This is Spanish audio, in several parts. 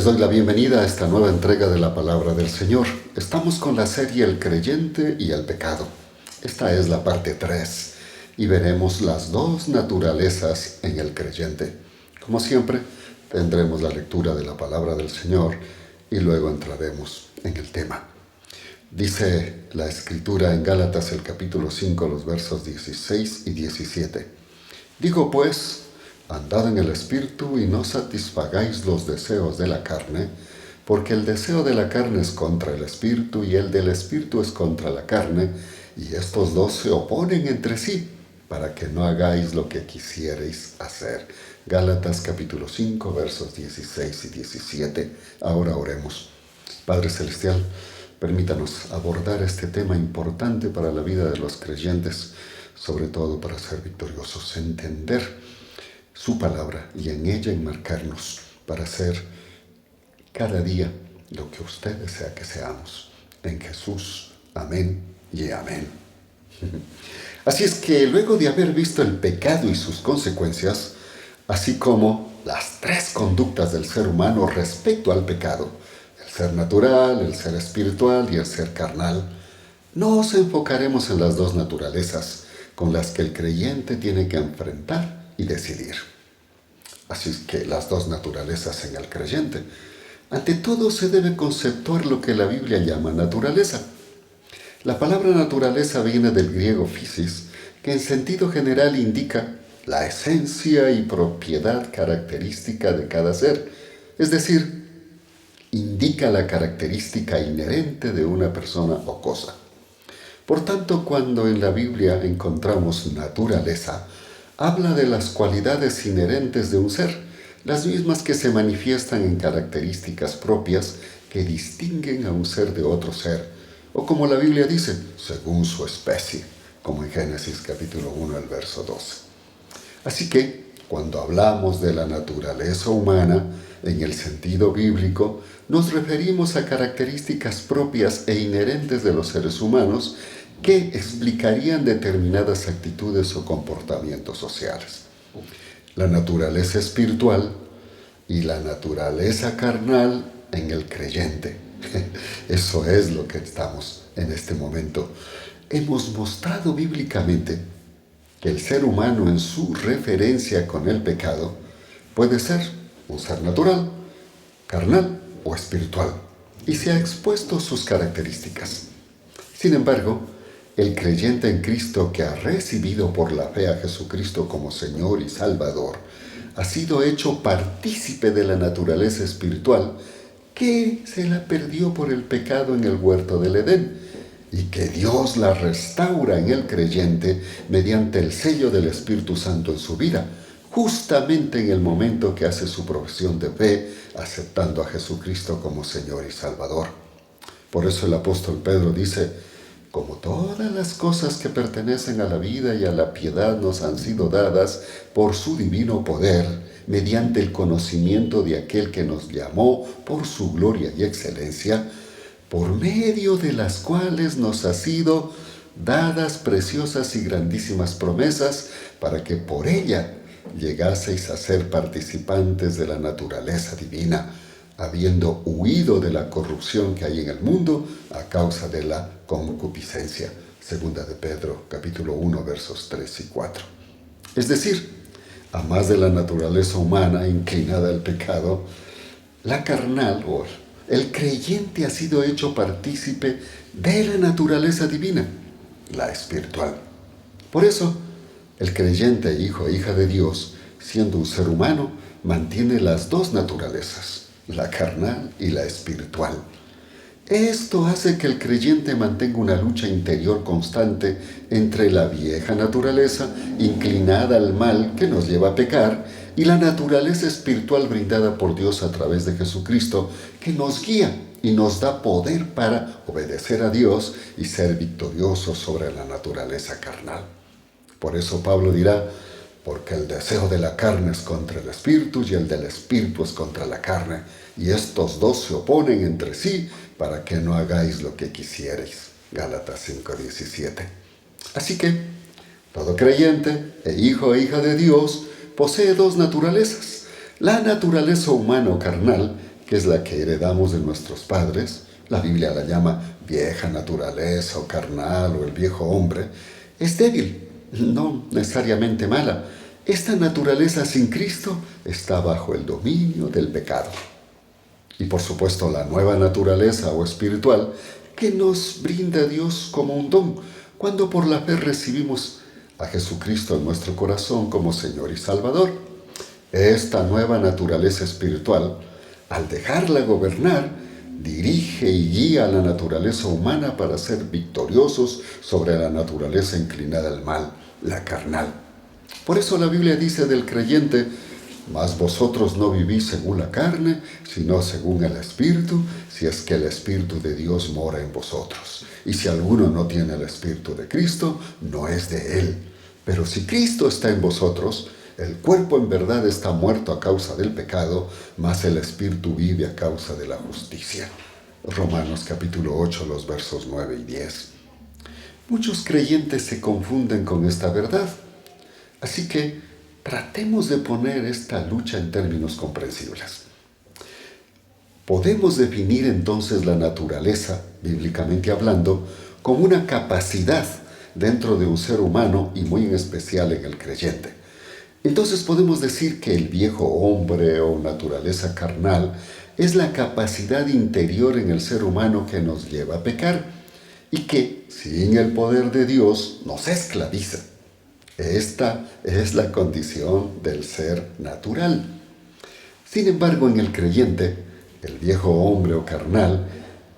doy la bienvenida a esta nueva entrega de la Palabra del Señor. Estamos con la serie El creyente y el pecado. Esta es la parte 3 y veremos las dos naturalezas en el creyente. Como siempre, tendremos la lectura de la Palabra del Señor y luego entraremos en el tema. Dice la Escritura en Gálatas el capítulo 5, los versos 16 y 17. Digo pues, andad en el Espíritu y no satisfagáis los deseos de la carne, porque el deseo de la carne es contra el Espíritu y el del Espíritu es contra la carne, y estos dos se oponen entre sí, para que no hagáis lo que quisierais hacer. Gálatas capítulo 5, versos 16 y 17. Ahora oremos. Padre Celestial, permítanos abordar este tema importante para la vida de los creyentes, sobre todo para ser victoriosos, entender su palabra y en ella enmarcarnos para hacer cada día lo que usted desea que seamos. En Jesús, amén y amén. Así es que luego de haber visto el pecado y sus consecuencias, así como las tres conductas del ser humano respecto al pecado, el ser natural, el ser espiritual y el ser carnal, nos enfocaremos en las dos naturalezas con las que el creyente tiene que enfrentar y decidir. Así es que las dos naturalezas en el creyente. Ante todo se debe conceptuar lo que la Biblia llama naturaleza. La palabra naturaleza viene del griego physis, que en sentido general indica la esencia y propiedad característica de cada ser, es decir, indica la característica inherente de una persona o cosa. Por tanto, cuando en la Biblia encontramos naturaleza, habla de las cualidades inherentes de un ser, las mismas que se manifiestan en características propias que distinguen a un ser de otro ser, o como la Biblia dice, según su especie, como en Génesis capítulo 1, el verso 12. Así que, cuando hablamos de la naturaleza humana, en el sentido bíblico, nos referimos a características propias e inherentes de los seres humanos que explicarían determinadas actitudes o comportamientos sociales. La naturaleza espiritual y la naturaleza carnal en el creyente. Eso es lo que estamos en este momento. Hemos mostrado bíblicamente que el ser humano en su referencia con el pecado puede ser un ser natural, carnal o espiritual, y se ha expuesto sus características. Sin embargo, el creyente en Cristo que ha recibido por la fe a Jesucristo como Señor y Salvador, ha sido hecho partícipe de la naturaleza espiritual que se la perdió por el pecado en el huerto del Edén, y que Dios la restaura en el creyente mediante el sello del Espíritu Santo en su vida, justamente en el momento que hace su profesión de fe, aceptando a Jesucristo como Señor y Salvador. Por eso el apóstol Pedro dice, como todas las cosas que pertenecen a la vida y a la piedad nos han sido dadas por su divino poder, mediante el conocimiento de aquel que nos llamó por su gloria y excelencia, por medio de las cuales nos ha sido dadas preciosas y grandísimas promesas, para que por ella llegaseis a ser participantes de la naturaleza divina, habiendo huido de la corrupción que hay en el mundo a causa de la concupiscencia. Segunda de Pedro, capítulo 1, versos 3 y 4. Es decir, a más de la naturaleza humana inclinada al pecado, la carnal o el creyente ha sido hecho partícipe de la naturaleza divina, la espiritual. Por eso, el creyente, hijo e hija de Dios, siendo un ser humano, mantiene las dos naturalezas, la carnal y la espiritual. Esto hace que el creyente mantenga una lucha interior constante entre la vieja naturaleza, inclinada al mal que nos lleva a pecar, y la naturaleza espiritual brindada por Dios a través de Jesucristo, que nos guía y nos da poder para obedecer a Dios y ser victoriosos sobre la naturaleza carnal. Por eso Pablo dirá, porque el deseo de la carne es contra el espíritu y el del espíritu es contra la carne, y estos dos se oponen entre sí para que no hagáis lo que quisierais. Gálatas 5:17. Así que todo creyente e hijo e hija de Dios posee dos naturalezas, la naturaleza humana o carnal, que es la que heredamos de nuestros padres, la Biblia la llama vieja naturaleza o carnal o el viejo hombre, es débil, no necesariamente mala. Esta naturaleza sin Cristo está bajo el dominio del pecado. Y por supuesto la nueva naturaleza o espiritual que nos brinda Dios como un don, cuando por la fe recibimos a Jesucristo en nuestro corazón como Señor y Salvador. Esta nueva naturaleza espiritual, al dejarla gobernar, dirige y guía a la naturaleza humana para ser victoriosos sobre la naturaleza inclinada al mal, la carnal. Por eso la Biblia dice del creyente: mas vosotros no vivís según la carne, sino según el Espíritu, si es que el Espíritu de Dios mora en vosotros. Y si alguno no tiene el Espíritu de Cristo, no es de él. Pero si Cristo está en vosotros, el cuerpo en verdad está muerto a causa del pecado, mas el Espíritu vive a causa de la justicia. Romanos capítulo 8, los versos 9 y 10. Muchos creyentes se confunden con esta verdad. Así que tratemos de poner esta lucha en términos comprensibles. Podemos definir entonces la naturaleza, bíblicamente hablando, como una capacidad dentro de un ser humano y muy en especial en el creyente. Entonces podemos decir que el viejo hombre o naturaleza carnal es la capacidad interior en el ser humano que nos lleva a pecar y que, sin el poder de Dios, nos esclaviza. Esta es la condición del ser natural. Sin embargo, en el creyente, el viejo hombre o carnal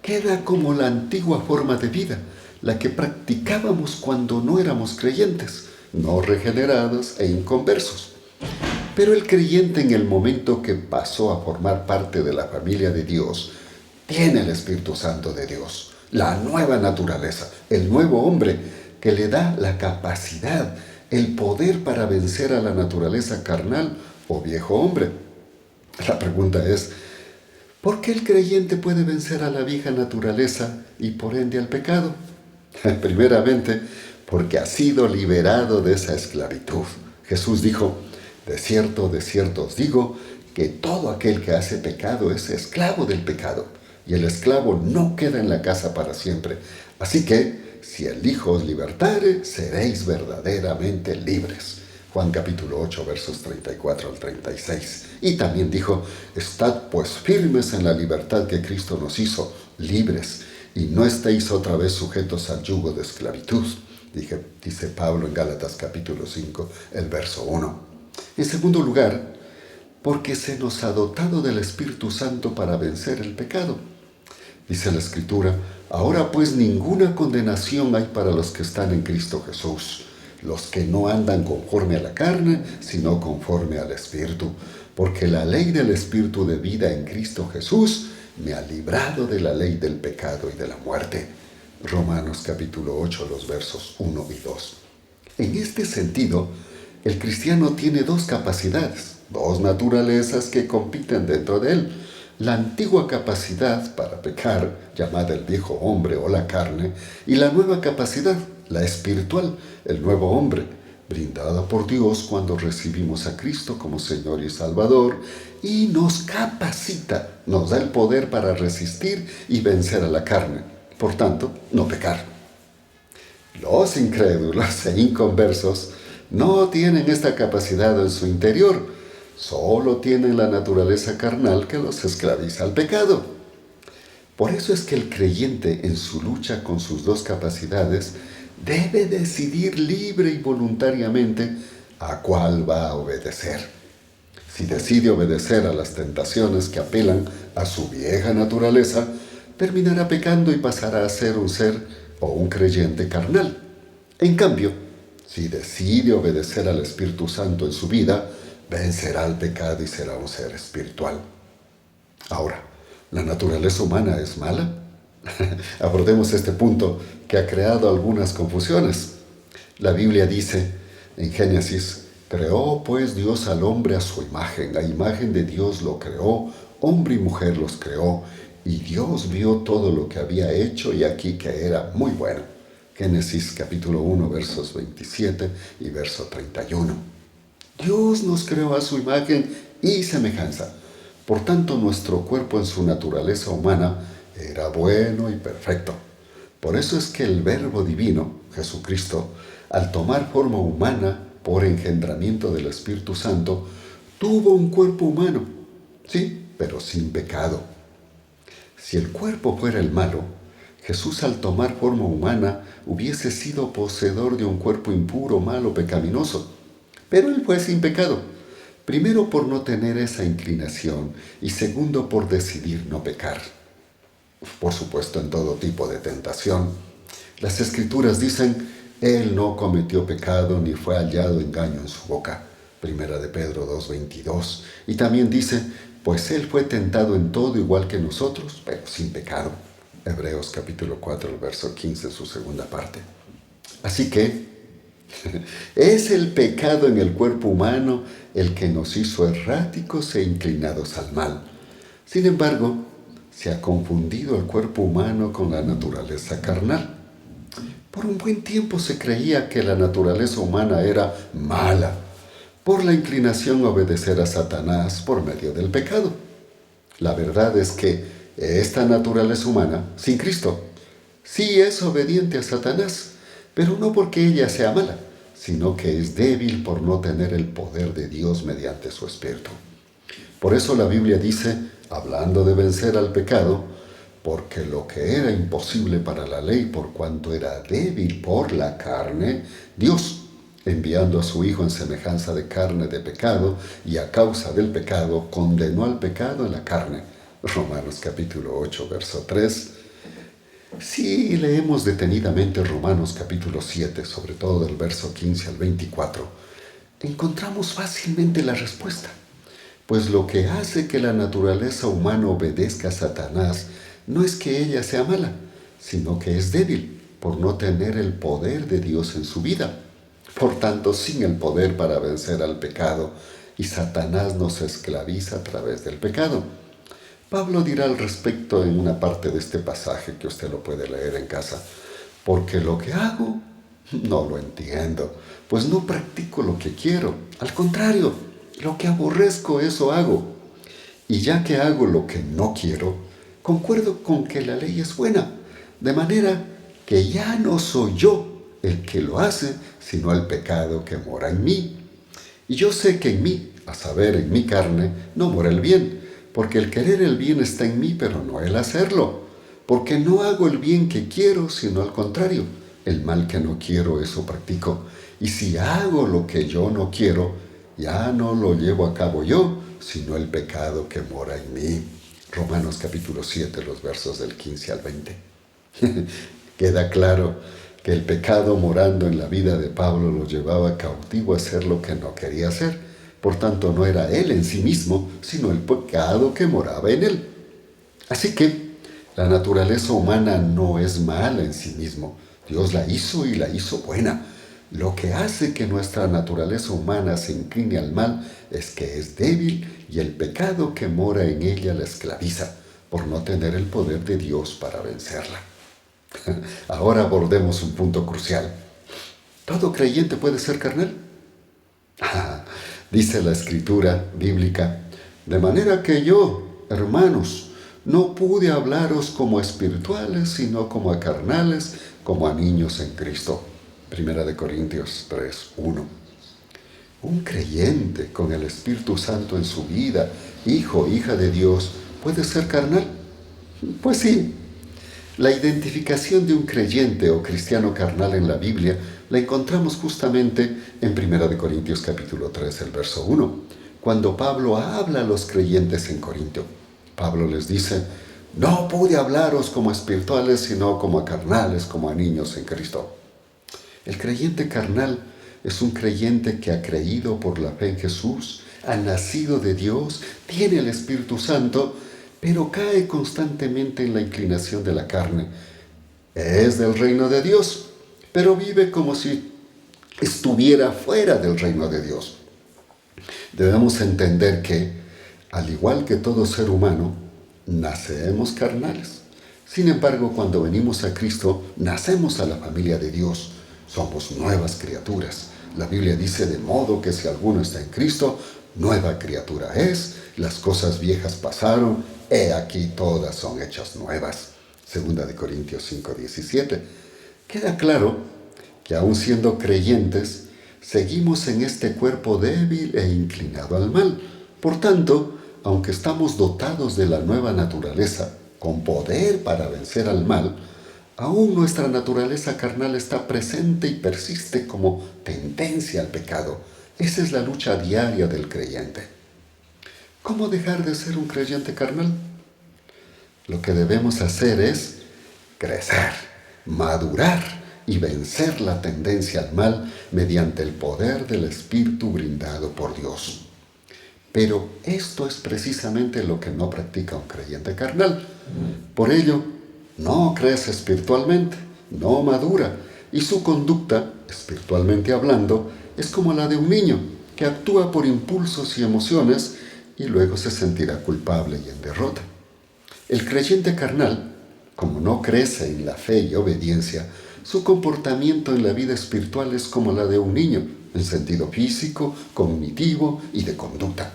queda como la antigua forma de vida, la que practicábamos cuando no éramos creyentes, no regenerados e inconversos. Pero el creyente, en el momento que pasó a formar parte de la familia de Dios, tiene el Espíritu Santo de Dios, la nueva naturaleza, el nuevo hombre que le da la capacidad, el poder para vencer a la naturaleza carnal o viejo hombre. La pregunta es: ¿por qué el creyente puede vencer a la vieja naturaleza y por ende al pecado? Primeramente, porque ha sido liberado de esa esclavitud. Jesús dijo: de cierto os digo, que todo aquel que hace pecado es esclavo del pecado, y el esclavo no queda en la casa para siempre. Así que, si el Hijo os libertare, seréis verdaderamente libres. Juan capítulo 8, versos 34 al 36. Y también dijo: estad pues firmes en la libertad que Cristo nos hizo, libres, y no estéis otra vez sujetos al yugo de esclavitud. Dice Pablo en Gálatas capítulo 5, el verso 1. En segundo lugar, porque se nos ha dotado del Espíritu Santo para vencer el pecado. Dice la Escritura: ahora pues ninguna condenación hay para los que están en Cristo Jesús, los que no andan conforme a la carne, sino conforme al Espíritu, porque la ley del Espíritu de vida en Cristo Jesús me ha librado de la ley del pecado y de la muerte. Romanos capítulo 8, los versos 1 y 2. En este sentido, el cristiano tiene dos capacidades, dos naturalezas que compiten dentro de él. La antigua capacidad para pecar, llamada el viejo hombre o la carne, y la nueva capacidad, la espiritual, el nuevo hombre, brindada por Dios cuando recibimos a Cristo como Señor y Salvador, y nos capacita, nos da el poder para resistir y vencer a la carne. Por tanto, no pecar. Los incrédulos e inconversos no tienen esta capacidad en su interior, solo tienen la naturaleza carnal que los esclaviza al pecado. Por eso es que el creyente, en su lucha con sus dos capacidades, debe decidir libre y voluntariamente a cuál va a obedecer. Si decide obedecer a las tentaciones que apelan a su vieja naturaleza, terminará pecando y pasará a ser un ser o un creyente carnal. En cambio, si decide obedecer al Espíritu Santo en su vida, vencerá al pecado y será un ser espiritual. Ahora, ¿la naturaleza humana es mala? Abordemos este punto que ha creado algunas confusiones. La Biblia dice en Génesis: creó pues Dios al hombre a su imagen, a imagen de Dios lo creó, hombre y mujer los creó, y Dios vio todo lo que había hecho y aquí que era muy bueno. Génesis capítulo 1, versos 27 y verso 31. Dios nos creó a su imagen y semejanza. Por tanto, nuestro cuerpo en su naturaleza humana era bueno y perfecto. Por eso es que el Verbo Divino, Jesucristo, al tomar forma humana por engendramiento del Espíritu Santo, tuvo un cuerpo humano, sí, pero sin pecado. Si el cuerpo fuera el malo, Jesús al tomar forma humana hubiese sido poseedor de un cuerpo impuro, malo, pecaminoso. Pero él fue sin pecado. Primero por no tener esa inclinación y segundo por decidir no pecar. Por supuesto en todo tipo de tentación. Las Escrituras dicen, Él no cometió pecado ni fue hallado engaño en su boca. Primera de Pedro 2:22. Y también dice, pues Él fue tentado en todo igual que nosotros, pero sin pecado. Hebreos capítulo 4, el verso 15, su segunda parte. Así que, es el pecado en el cuerpo humano el que nos hizo erráticos e inclinados al mal. Sin embargo, se ha confundido el cuerpo humano con la naturaleza carnal. Por un buen tiempo se creía que la naturaleza humana era mala, por la inclinación a obedecer a Satanás por medio del pecado. La verdad es que esta naturaleza humana, sin Cristo, sí es obediente a Satanás, pero no porque ella sea mala, sino que es débil por no tener el poder de Dios mediante su Espíritu. Por eso la Biblia dice, hablando de vencer al pecado, porque lo que era imposible para la ley por cuanto era débil por la carne, Dios, enviando a su Hijo en semejanza de carne de pecado y a causa del pecado, condenó al pecado en la carne. Romanos capítulo 8, verso 3. Si leemos detenidamente Romanos capítulo 7, sobre todo del verso 15 al 24, encontramos fácilmente la respuesta. Pues lo que hace que la naturaleza humana obedezca a Satanás no es que ella sea mala, sino que es débil por no tener el poder de Dios en su vida. Por tanto, sin el poder para vencer al pecado, y Satanás nos esclaviza a través del pecado. Pablo dirá al respecto en una parte de este pasaje que usted lo puede leer en casa, porque lo que hago no lo entiendo, pues no practico lo que quiero, al contrario, lo que aborrezco eso hago. Y ya que hago lo que no quiero, concuerdo con que la ley es buena, de manera que ya no soy yo el que lo hace, sino el pecado que mora en mí. Y yo sé que en mí, a saber, en mi carne, no mora el bien, porque el querer el bien está en mí, pero no el hacerlo. Porque no hago el bien que quiero, sino al contrario, el mal que no quiero, eso practico. Y si hago lo que yo no quiero, ya no lo llevo a cabo yo, sino el pecado que mora en mí. Romanos capítulo 7, los versos del 15 al 20. Queda claro que el pecado morando en la vida de Pablo lo llevaba cautivo a hacer lo que no quería hacer. Por tanto, no era él en sí mismo, sino el pecado que moraba en él. Así que la naturaleza humana no es mala en sí mismo. Dios la hizo y la hizo buena. Lo que hace que nuestra naturaleza humana se incline al mal es que es débil y el pecado que mora en ella la esclaviza, por no tener el poder de Dios para vencerla. Ahora abordemos un punto crucial. ¿Todo creyente puede ser carnal? Dice la Escritura bíblica, de manera que yo, hermanos, no pude hablaros como a espirituales, sino como a carnales, como a niños en Cristo. Primera de Corintios 3:1. Un creyente con el Espíritu Santo en su vida, hijo o hija de Dios, ¿puede ser carnal? Pues sí. La identificación de un creyente o cristiano carnal en la Biblia la encontramos justamente en 1 Corintios capítulo 3, el verso 1, cuando Pablo habla a los creyentes en Corintio. Pablo les dice, no pude hablaros como espirituales, sino como a carnales, como a niños en Cristo. El creyente carnal es un creyente que ha creído por la fe en Jesús, ha nacido de Dios, tiene el Espíritu Santo, pero cae constantemente en la inclinación de la carne. Es del reino de Dios, pero vive como si estuviera fuera del reino de Dios. Debemos entender que, al igual que todo ser humano, nacemos carnales. Sin embargo, cuando venimos a Cristo, nacemos a la familia de Dios. Somos nuevas criaturas. La Biblia dice, de modo que si alguno está en Cristo, nueva criatura es, las cosas viejas pasaron, he aquí todas son hechas nuevas. Segunda de Corintios 5:17. Queda claro que aun siendo creyentes, seguimos en este cuerpo débil e inclinado al mal. Por tanto, aunque estamos dotados de la nueva naturaleza, con poder para vencer al mal, aún nuestra naturaleza carnal está presente y persiste como tendencia al pecado. Esa es la lucha diaria del creyente. ¿Cómo dejar de ser un creyente carnal? Lo que debemos hacer es crecer, madurar y vencer la tendencia al mal mediante el poder del Espíritu brindado por Dios. Pero esto es precisamente lo que no practica un creyente carnal. Por ello, no crece espiritualmente, no madura, y su conducta, espiritualmente hablando, es como la de un niño que actúa por impulsos y emociones y luego se sentirá culpable y en derrota. El creyente carnal, como no crece en la fe y obediencia, su comportamiento en la vida espiritual es como la de un niño, en sentido físico, cognitivo y de conducta.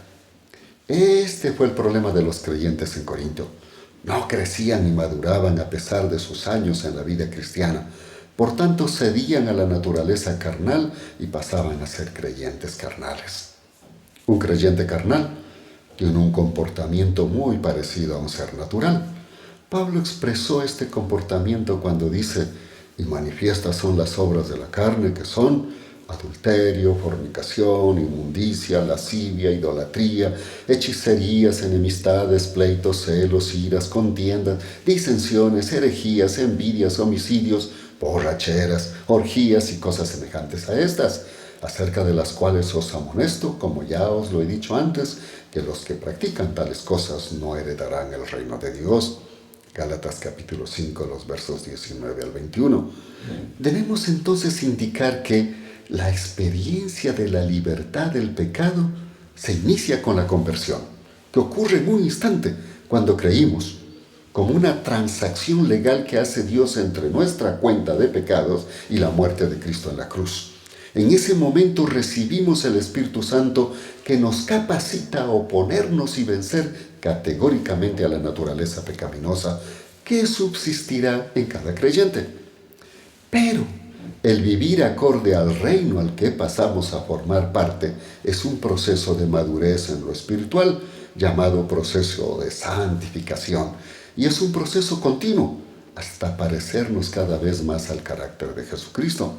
Este fue el problema de los creyentes en Corinto. No crecían ni maduraban a pesar de sus años en la vida cristiana. Por tanto, cedían a la naturaleza carnal y pasaban a ser creyentes carnales. Un creyente carnal tiene un comportamiento muy parecido a un ser natural. Pablo expresó este comportamiento cuando dice: y manifiestas son las obras de la carne, que son adulterio, fornicación, inmundicia, lascivia, idolatría, hechicerías, enemistades, pleitos, celos, iras, contiendas, disensiones, herejías, envidias, homicidios, borracheras, orgías y cosas semejantes a estas, acerca de las cuales os amonesto, como ya os lo he dicho antes, que los que practican tales cosas no heredarán el reino de Dios. Gálatas capítulo 5, los versos 19 al 21. Debemos entonces indicar que la experiencia de la libertad del pecado se inicia con la conversión, que ocurre en un instante cuando creímos, como una transacción legal que hace Dios entre nuestra cuenta de pecados y la muerte de Cristo en la cruz. En ese momento recibimos el Espíritu Santo que nos capacita a oponernos y vencer categóricamente a la naturaleza pecaminosa que subsistirá en cada creyente. Pero el vivir acorde al reino al que pasamos a formar parte es un proceso de madurez en lo espiritual, llamado proceso de santificación, y es un proceso continuo hasta parecernos cada vez más al carácter de Jesucristo.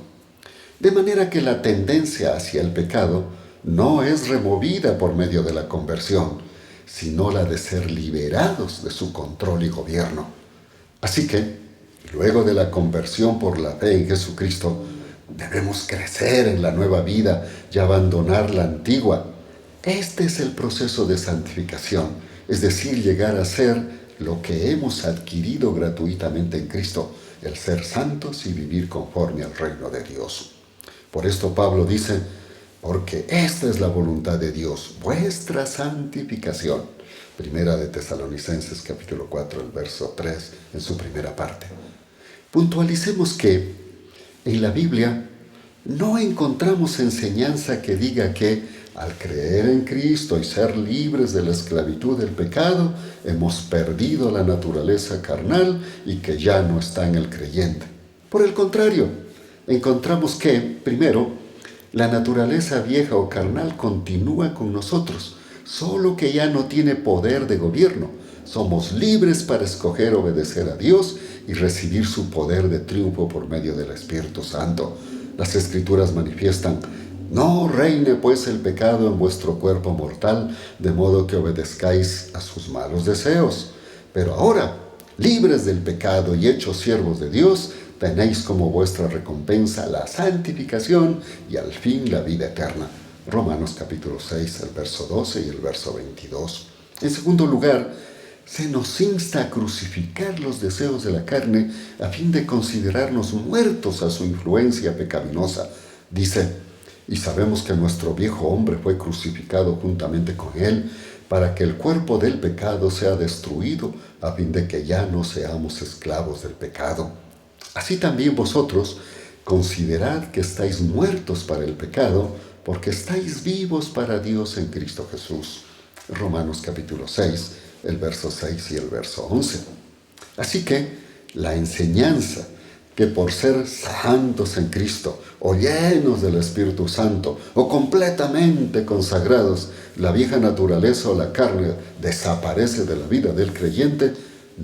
De manera que la tendencia hacia el pecado no es removida por medio de la conversión, sino la de ser liberados de su control y gobierno. Así que, luego de la conversión por la fe en Jesucristo, debemos crecer en la nueva vida y abandonar la antigua. Este es el proceso de santificación, es decir, llegar a ser lo que hemos adquirido gratuitamente en Cristo, el ser santos y vivir conforme al reino de Dios. Por esto Pablo dice: porque esta es la voluntad de Dios, vuestra santificación. Primera de Tesalonicenses capítulo 4, el verso 3, en su primera parte. Puntualicemos que en la Biblia no encontramos enseñanza que diga que al creer en Cristo y ser libres de la esclavitud del pecado, hemos perdido la naturaleza carnal y que ya no está en el creyente. Por el contrario, encontramos que, primero, la naturaleza vieja o carnal continúa con nosotros, solo que ya no tiene poder de gobierno. Somos libres para escoger obedecer a Dios y recibir su poder de triunfo por medio del Espíritu Santo. Las Escrituras manifiestan: no reine pues el pecado en vuestro cuerpo mortal, de modo que obedezcáis a sus malos deseos. Pero ahora, libres del pecado y hechos siervos de Dios, tenéis como vuestra recompensa la santificación y al fin la vida eterna. Romanos capítulo 6, el verso 12 y el verso 22. En segundo lugar, se nos insta a crucificar los deseos de la carne a fin de considerarnos muertos a su influencia pecaminosa. Dice: y sabemos que nuestro viejo hombre fue crucificado juntamente con él, para que el cuerpo del pecado sea destruido, a fin de que ya no seamos esclavos del pecado. Así también vosotros considerad que estáis muertos para el pecado, porque estáis vivos para Dios en Cristo Jesús. Romanos capítulo 6, el verso 6 y el verso 11. Así que la enseñanza que por ser santos en Cristo, o llenos del Espíritu Santo, o completamente consagrados, la vieja naturaleza o la carne desaparece de la vida del creyente,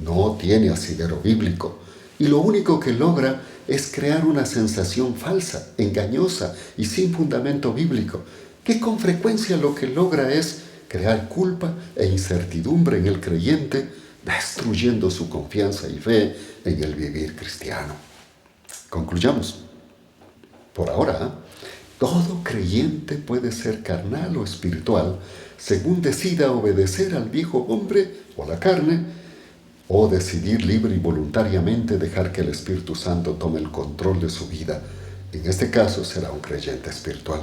no tiene asidero bíblico. Y lo único que logra es crear una sensación falsa, engañosa y sin fundamento bíblico, que con frecuencia lo que logra es crear culpa e incertidumbre en el creyente, destruyendo su confianza y fe en el vivir cristiano. Concluyamos. Por ahora, todo creyente puede ser carnal o espiritual según decida obedecer al viejo hombre o la carne, o decidir libre y voluntariamente dejar que el Espíritu Santo tome el control de su vida. En este caso será un creyente espiritual.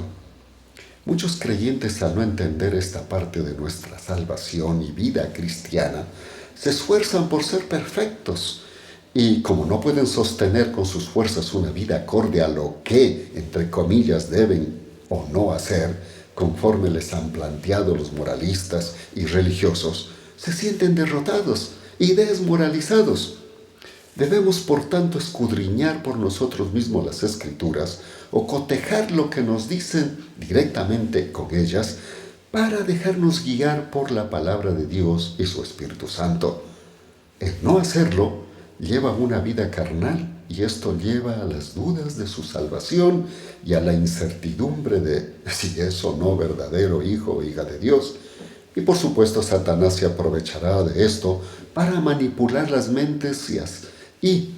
Muchos creyentes, al no entender esta parte de nuestra salvación y vida cristiana, se esfuerzan por ser perfectos. Y como no pueden sostener con sus fuerzas una vida acorde a lo que, entre comillas, deben o no hacer, conforme les han planteado los moralistas y religiosos, se sienten derrotados y desmoralizados. Debemos, por tanto, escudriñar por nosotros mismos las Escrituras o cotejar lo que nos dicen directamente con ellas para dejarnos guiar por la palabra de Dios y su Espíritu Santo. El no hacerlo lleva una vida carnal y esto lleva a las dudas de su salvación y a la incertidumbre de si es o no verdadero hijo o hija de Dios. Y por supuesto Satanás se aprovechará de esto para manipular las mentes y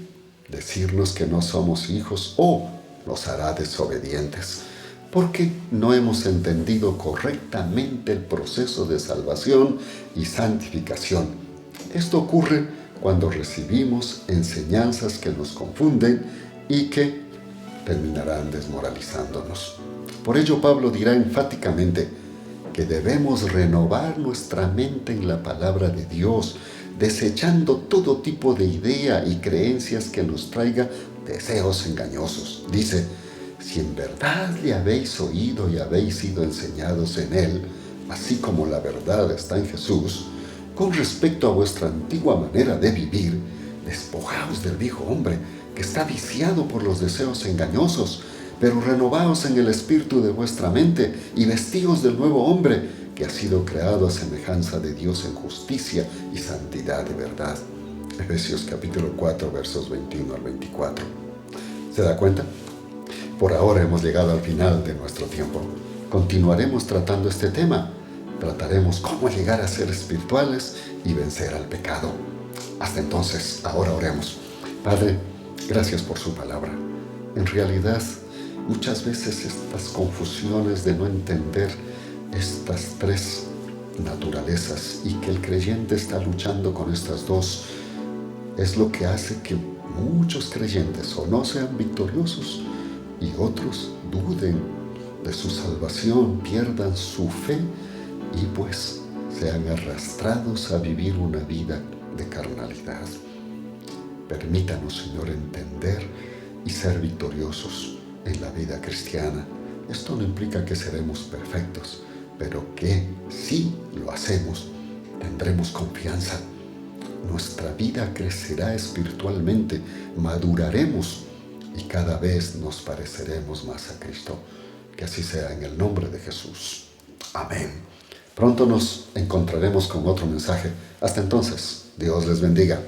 decirnos que no somos hijos o nos hará desobedientes, porque no hemos entendido correctamente el proceso de salvación y santificación. Esto ocurre cuando recibimos enseñanzas que nos confunden y que terminarán desmoralizándonos. Por ello Pablo dirá enfáticamente que debemos renovar nuestra mente en la palabra de Dios, desechando todo tipo de idea y creencias que nos traiga deseos engañosos. Dice, si en verdad le habéis oído y habéis sido enseñados en Él, así como la verdad está en Jesús, con respecto a vuestra antigua manera de vivir, despojaos del viejo hombre que está viciado por los deseos engañosos, pero renovaos en el espíritu de vuestra mente y vestíos del nuevo hombre que ha sido creado a semejanza de Dios en justicia y santidad de verdad. Efesios capítulo 4, versos 21 al 24. ¿Se da cuenta? Por ahora hemos llegado al final de nuestro tiempo. Continuaremos tratando este tema. Trataremos cómo llegar a ser espirituales y vencer al pecado. Hasta entonces, ahora oremos. Padre, gracias por su palabra. En realidad, muchas veces estas confusiones de no entender estas tres naturalezas y que el creyente está luchando con estas dos es lo que hace que muchos creyentes o no sean victoriosos y otros duden de su salvación, pierdan su fe y pues sean arrastrados a vivir una vida de carnalidad. Permítanos, Señor, entender y ser victoriosos en la vida cristiana. Esto no implica que seremos perfectos, pero que si lo hacemos, tendremos confianza. Nuestra vida crecerá espiritualmente, maduraremos y cada vez nos pareceremos más a Cristo. Que así sea en el nombre de Jesús. Amén. Pronto nos encontraremos con otro mensaje. Hasta entonces, Dios les bendiga.